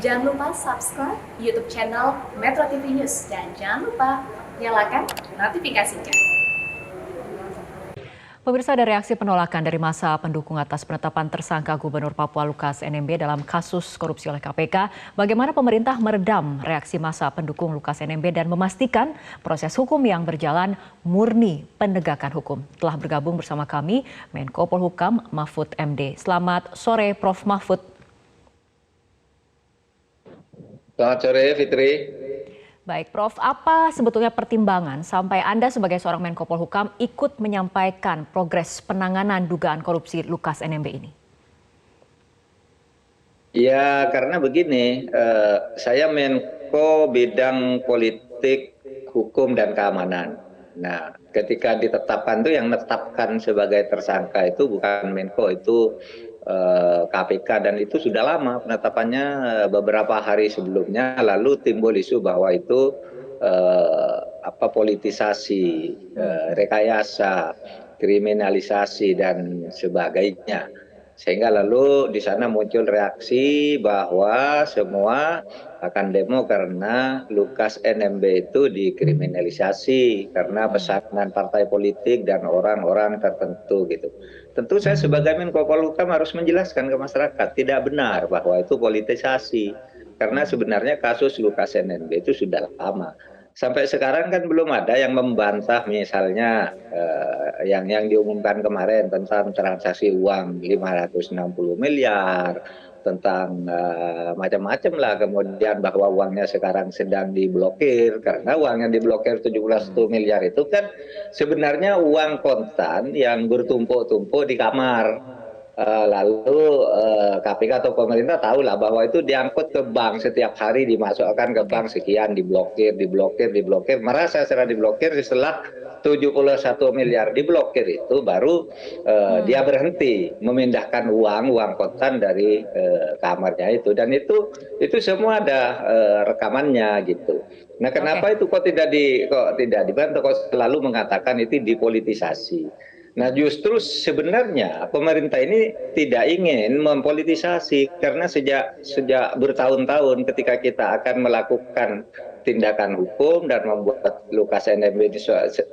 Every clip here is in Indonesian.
Jangan lupa subscribe YouTube channel Metro TV News dan jangan lupa nyalakan notifikasinya. Pemirsa, ada reaksi penolakan dari masa pendukung atas penetapan tersangka Gubernur Papua Lukas NMB dalam kasus korupsi oleh KPK. Bagaimana pemerintah meredam reaksi masa pendukung Lukas NMB dan memastikan proses hukum yang berjalan murni penegakan hukum. Telah bergabung bersama kami Menko Polhukam Mahfud MD. Selamat sore Prof. Mahfud. Selamat sore Fitri. Baik, Prof. Apa sebetulnya pertimbangan sampai Anda sebagai seorang Menko Polhukam ikut menyampaikan progres penanganan dugaan korupsi Lukas NMB ini? Ya, karena begini, saya Menko bidang politik, hukum, dan keamanan. Nah, ketika ditetapkan itu yang menetapkan sebagai tersangka itu bukan Menko, itu KPK, dan itu sudah lama penetapannya, beberapa hari sebelumnya lalu timbul isu bahwa itu politisasi, rekayasa, kriminalisasi dan sebagainya. Sehingga lalu di sana muncul reaksi bahwa semua akan demo karena Lukas NMB itu dikriminalisasi karena pesanan partai politik dan orang-orang tertentu gitu. Tentu saya sebagai Menko Polhukam harus menjelaskan ke masyarakat tidak benar bahwa itu politisasi. Karena sebenarnya kasus Lukas NMB itu sudah lama. Sampai sekarang kan belum ada yang membantah misalnya yang diumumkan kemarin tentang transaksi uang 560 miliar, tentang macam-macam lah, kemudian bahwa uangnya sekarang sedang diblokir karena uang yang diblokir 71 miliar itu kan sebenarnya uang kontan yang bertumpuk-tumpuk di kamar. Lalu KPK atau pemerintah tahulah bahwa itu diangkut ke bank setiap hari, dimasukkan ke bank sekian, diblokir. Merasa setelah diblokir setelah 71 miliar diblokir itu baru dia berhenti memindahkan uang kontan dari kamarnya itu, dan itu semua ada rekamannya gitu. Nah, kenapa itu kok tidak dibantah, kok selalu mengatakan itu dipolitisasi? Nah, justru sebenarnya pemerintah ini tidak ingin mempolitisasi karena sejak bertahun-tahun ketika kita akan melakukan tindakan hukum dan membuat Lukas NMB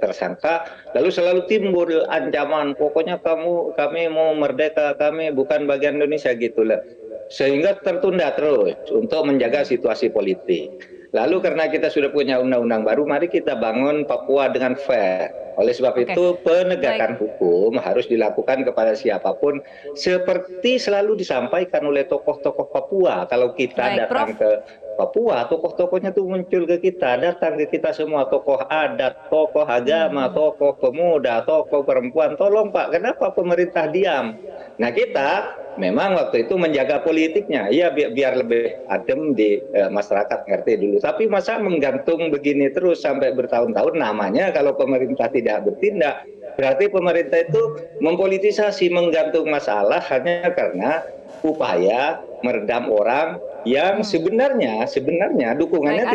tersangka, lalu selalu timbul ancaman, pokoknya kami mau merdeka, kami bukan bagian Indonesia gitu lah. Sehingga tertunda terus untuk menjaga situasi politik. Lalu karena kita sudah punya undang-undang baru, mari kita bangun Papua dengan fair. Oleh sebab itu penegakan hukum harus dilakukan kepada siapapun seperti selalu disampaikan oleh tokoh-tokoh Papua. Kalau kita datang ke Papua, tokoh-tokohnya tuh muncul ke kita, datang ke kita semua, tokoh adat, tokoh agama, tokoh pemuda, tokoh perempuan. Tolong Pak, kenapa pemerintah diam? Nah, kita memang waktu itu menjaga politiknya, ya biar lebih adem di masyarakat ngerti dulu. Tapi masa menggantung begini terus sampai bertahun-tahun, namanya kalau pemerintah tidak bertindak, berarti pemerintah itu mempolitisasi, menggantung masalah hanya karena upaya meredam orang yang sebenarnya dukungannya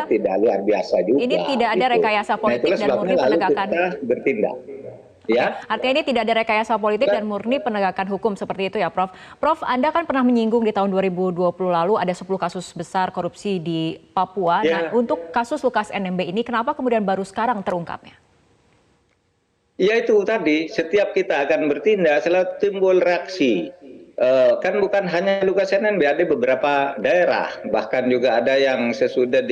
tidak luar biasa juga. Ini tidak ada rekayasa politik dan murni penegakan. Kita bertindak. Ya. Artinya ini tidak ada rekayasa politik dan murni penegakan hukum seperti itu ya, Prof. Prof, Anda kan pernah menyinggung di tahun 2020 lalu ada 10 kasus besar korupsi di Papua. Nah, untuk kasus Lukas NMB ini kenapa kemudian baru sekarang terungkapnya? Ya itu tadi, setiap kita akan bertindak selalu timbul reaksi. Kan bukan hanya Lukas NMB, ada beberapa daerah, bahkan juga ada yang sesudah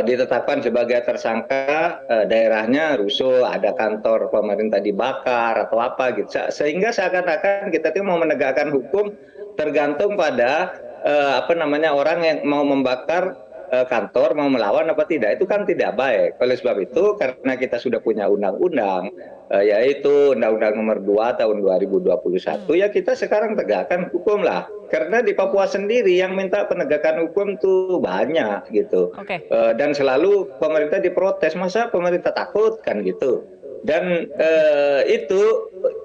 ditetapkan sebagai tersangka, daerahnya rusuh, ada kantor pemerintah dibakar atau apa gitu, sehingga seakan-akan kita tuh mau menegakkan hukum tergantung pada orang yang mau membakar kantor, mau melawan apa tidak. Itu kan tidak baik. Oleh sebab itu, karena kita sudah punya undang-undang, yaitu Undang-Undang Nomor 2 Tahun 2021, ya kita sekarang tegakkan hukum lah. Karena di Papua sendiri yang minta penegakan hukum tuh banyak gitu. Dan selalu pemerintah diprotes, masa pemerintah takut kan gitu. Dan itu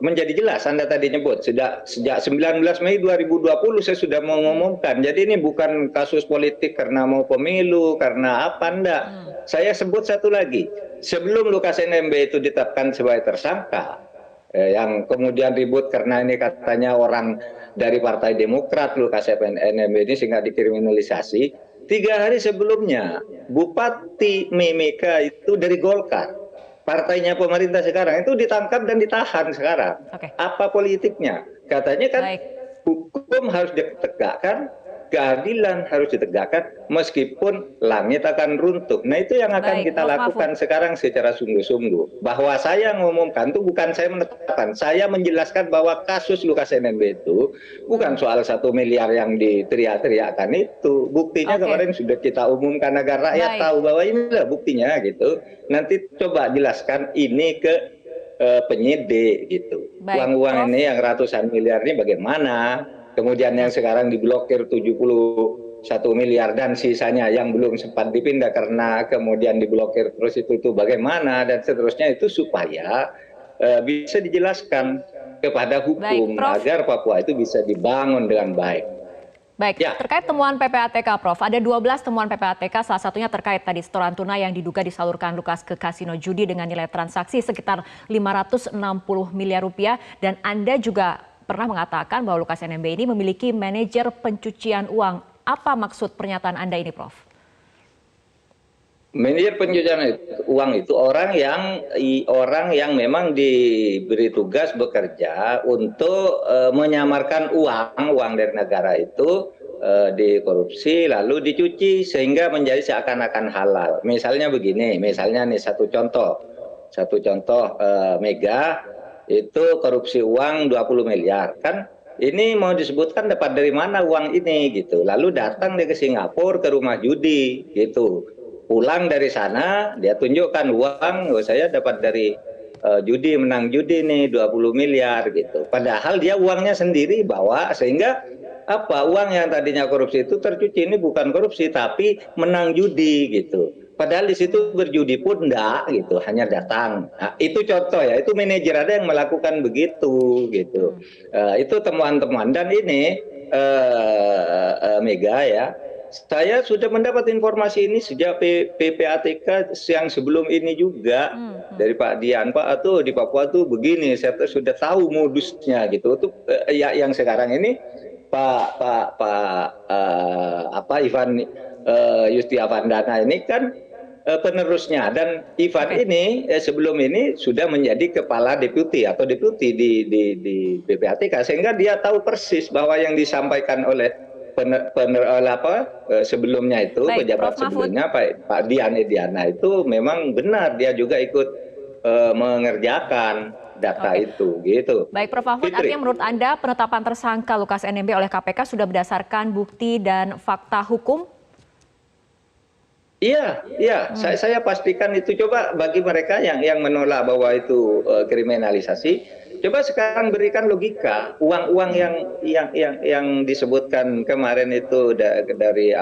menjadi jelas, Anda tadi nyebut, sejak 19 Mei 2020 saya sudah mengumumkan. Jadi ini bukan kasus politik karena mau pemilu, karena apa, enggak. Saya sebut satu lagi, sebelum Lukas NMB itu ditetapkan sebagai tersangka, Yang kemudian ribut karena ini katanya orang dari Partai Demokrat Lukas NMB ini sehingga dikriminalisasi. 3 hari sebelumnya Bupati Mimika itu dari Golkar, partainya pemerintah sekarang, itu ditangkap dan ditahan sekarang. Oke. Apa politiknya? Katanya kan Baik. hukum harus ditegakkan, keadilan harus ditegakkan meskipun langit akan runtuh. Nah, itu yang akan Baik, kita Prof. lakukan Mahfud. sekarang secara sungguh-sungguh. Bahwa saya mengumumkan itu bukan saya menetapkan, saya menjelaskan bahwa kasus Lukas NMB itu bukan soal 1 miliar yang diteriak-teriakkan itu. Buktinya Oke. kemarin sudah kita umumkan agar rakyat Baik. tahu bahwa inilah buktinya gitu. Nanti coba jelaskan ini ke penyidik gitu. Baik, Uang-uang Prof. ini yang ratusan miliar ini bagaimana? Kemudian yang sekarang diblokir 71 miliar dan sisanya yang belum sempat dipindah karena kemudian diblokir terus itu bagaimana dan seterusnya, itu supaya bisa dijelaskan kepada hukum. Baik, Prof. Agar Papua itu bisa dibangun dengan baik. Baik, Ya. terkait temuan PPATK, Prof. Ada 12 temuan PPATK, salah satunya terkait tadi setoran tunai yang diduga disalurkan Lukas ke kasino judi dengan nilai transaksi sekitar 560 miliar rupiah. Dan Anda juga pernah mengatakan bahwa Lukas NMB ini memiliki manajer pencucian uang. Apa maksud pernyataan Anda ini, Prof? Manajer pencucian uang itu orang yang memang diberi tugas bekerja untuk menyamarkan uang dari negara itu dikorupsi lalu dicuci sehingga menjadi seakan-akan halal. Misalnya begini, misalnya nih satu contoh Mega itu korupsi uang 20 miliar kan. Ini mau disebutkan dapat dari mana uang ini gitu. Lalu datang dia ke Singapura ke rumah judi gitu. Pulang dari sana dia tunjukkan uang, saya dapat dari judi, menang judi nih 20 miliar gitu. Padahal dia uangnya sendiri bawa, sehingga uang yang tadinya korupsi itu tercuci. Ini bukan korupsi tapi menang judi gitu. Padahal di situ berjudi pun enggak gitu, hanya datang. Nah, itu contoh ya, itu manajer ada yang melakukan begitu gitu. Itu temuan-temuan dan ini Mega ya. Saya sudah mendapat informasi ini sejak PPATK yang sebelum ini juga dari Pak Dian, Pak tuh di Papua tuh begini, saya tuh sudah tahu modusnya gitu. Itu ya yang sekarang ini Ivan Yusti Avandana ini kan penerusnya, dan Ivan ini sebelum ini sudah menjadi kepala deputi atau deputi di PPATK sehingga dia tahu persis bahwa yang disampaikan oleh sebelumnya itu Baik, pejabat Prof. Mahfud. sebelumnya Pak Diana itu memang benar, dia juga ikut mengerjakan data itu gitu. Baik, Prof. Mahfud, Fitri. artinya menurut Anda penetapan tersangka Lukas NMB oleh KPK sudah berdasarkan bukti dan fakta hukum? Iya. Saya pastikan itu. Coba bagi mereka yang menolak bahwa itu kriminalisasi, coba sekarang berikan logika. Uang-uang yang disebutkan kemarin itu dari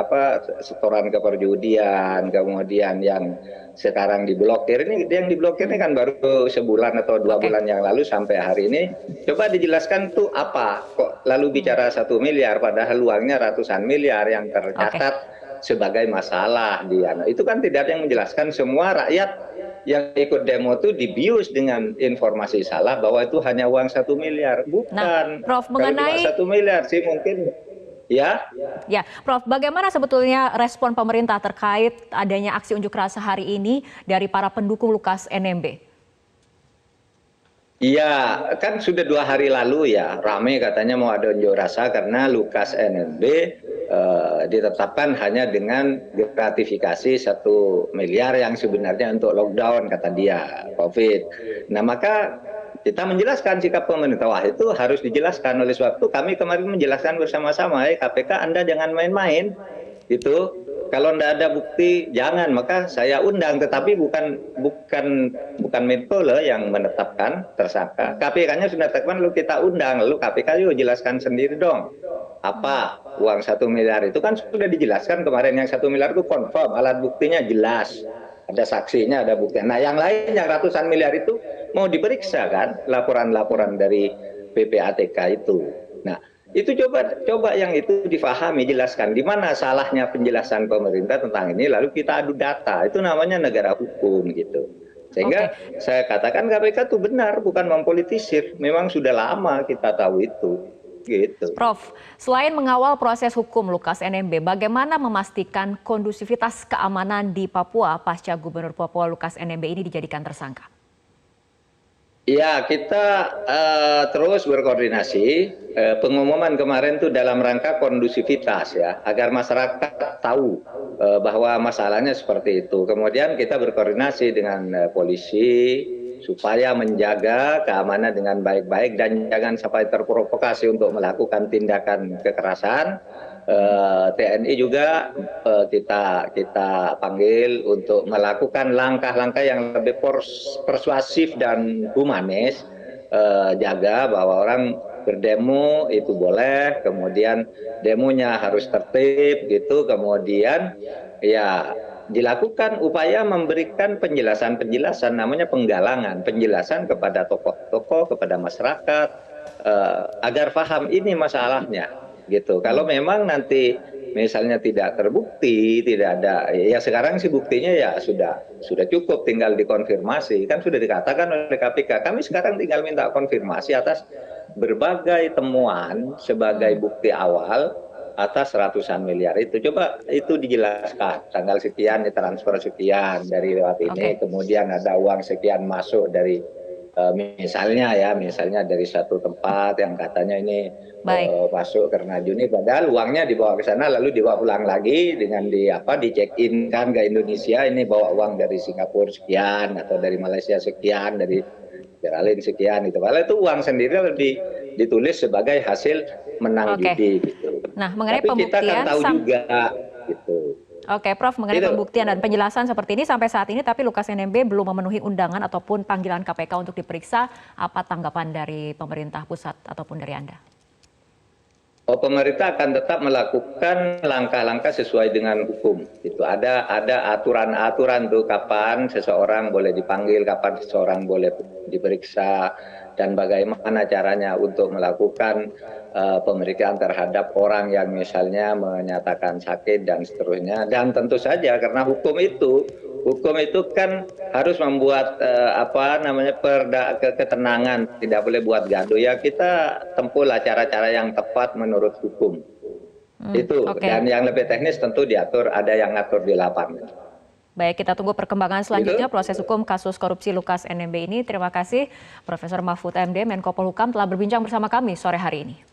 setoran ke perjudian, kemudian yang sekarang diblokir ini, yang diblokir ini kan baru sebulan atau 2 bulan yang lalu sampai hari ini. Coba dijelaskan tuh apa kok lalu bicara 1 miliar padahal uangnya ratusan miliar yang tercatat sebagai masalah itu kan tidak ada yang menjelaskan. Semua rakyat yang ikut demo itu dibius dengan informasi salah bahwa itu hanya uang 1 miliar. Bukan. Nah, Prof, Kalau mengenai cuma 1 miliar sih mungkin ya. Ya, Prof, bagaimana sebetulnya respon pemerintah terkait adanya aksi unjuk rasa hari ini dari para pendukung Lukas NMB? Iya, kan sudah 2 hari lalu ya, rame katanya mau ada unjuk rasa karena Lukas NMB ditetapkan hanya dengan gratifikasi 1 miliar yang sebenarnya untuk lockdown kata dia, COVID. Nah, maka kita menjelaskan sikap pemerintah. Wah, itu harus dijelaskan. Oleh sebab itu kami kemarin menjelaskan bersama-sama, KPK Anda jangan main-main gitu. Kalau tidak ada bukti jangan, maka saya undang, tetapi bukan Menko loh yang menetapkan tersangka. KPK-nya sudah tetapkan, lalu kita undang, lalu KPK yuk jelaskan sendiri dong. Apa uang 1 miliar itu kan sudah dijelaskan kemarin, yang 1 miliar itu confirm, alat buktinya jelas, ada saksinya, ada buktinya. Nah, yang lain yang ratusan miliar itu mau diperiksa kan, laporan-laporan dari PPATK itu. Nah, itu coba yang itu difahami, jelaskan di mana salahnya penjelasan pemerintah tentang ini, lalu kita adu data. Itu namanya negara hukum gitu. Sehingga saya katakan KPK itu benar, bukan mempolitisir. Memang sudah lama kita tahu itu. Gitu. Prof, selain mengawal proses hukum Lukas NMB, bagaimana memastikan kondusivitas keamanan di Papua pasca Gubernur Papua Lukas NMB ini dijadikan tersangka? Ya, kita terus berkoordinasi. Pengumuman kemarin itu dalam rangka kondusivitas ya, agar masyarakat tahu bahwa masalahnya seperti itu. Kemudian kita berkoordinasi dengan polisi supaya menjaga keamanan dengan baik-baik dan jangan sampai terprovokasi untuk melakukan tindakan kekerasan. TNI juga kita panggil untuk melakukan langkah-langkah yang lebih persuasif dan humanis, jaga bahwa orang berdemo itu boleh, kemudian demonya harus tertib gitu, kemudian ya dilakukan upaya memberikan penjelasan-penjelasan, namanya penggalangan, penjelasan kepada tokoh-tokoh, kepada masyarakat, agar paham ini masalahnya gitu. Kalau memang nanti misalnya tidak terbukti, tidak ada, ya sekarang sih buktinya ya sudah cukup, tinggal dikonfirmasi. Kan sudah dikatakan oleh KPK, kami sekarang tinggal minta konfirmasi atas berbagai temuan sebagai bukti awal atas ratusan miliar itu. Coba itu dijelaskan, tanggal sekian ditransfer sekian dari lewat ini, kemudian ada uang sekian masuk dari misalnya dari satu tempat yang katanya ini masuk karena Juni, padahal uangnya dibawa ke sana lalu dibawa pulang lagi dengan di check in kan ke Indonesia, ini bawa uang dari Singapura sekian atau dari Malaysia sekian, dari Australia sekian gitu. Padahal itu uang sendiri lalu ditulis sebagai hasil menang judi gitu. Nah, mengenai tapi pembuktian kita kan tahu juga gitu. Oke, Prof, mengenai pembuktian dan penjelasan seperti ini sampai saat ini, tapi Lukas NMB belum memenuhi undangan ataupun panggilan KPK untuk diperiksa. Apa tanggapan dari pemerintah pusat ataupun dari Anda? Pemerintah akan tetap melakukan langkah-langkah sesuai dengan hukum. Itu ada aturan-aturan tuh kapan seseorang boleh dipanggil, kapan seseorang boleh diperiksa, dan bagaimana caranya untuk melakukan pemeriksaan terhadap orang yang misalnya menyatakan sakit dan seterusnya. Dan tentu saja karena hukum itu kan harus membuat ketenangan, tidak boleh buat gaduh. Ya kita tempuhlah cara-cara yang tepat menurut hukum. Dan yang lebih teknis tentu diatur, ada yang ngatur di lapangan. Baik, kita tunggu perkembangan selanjutnya proses hukum kasus korupsi Lukas NMB ini. Terima kasih Profesor Mahfud MD, Menko Polhukam telah berbincang bersama kami sore hari ini.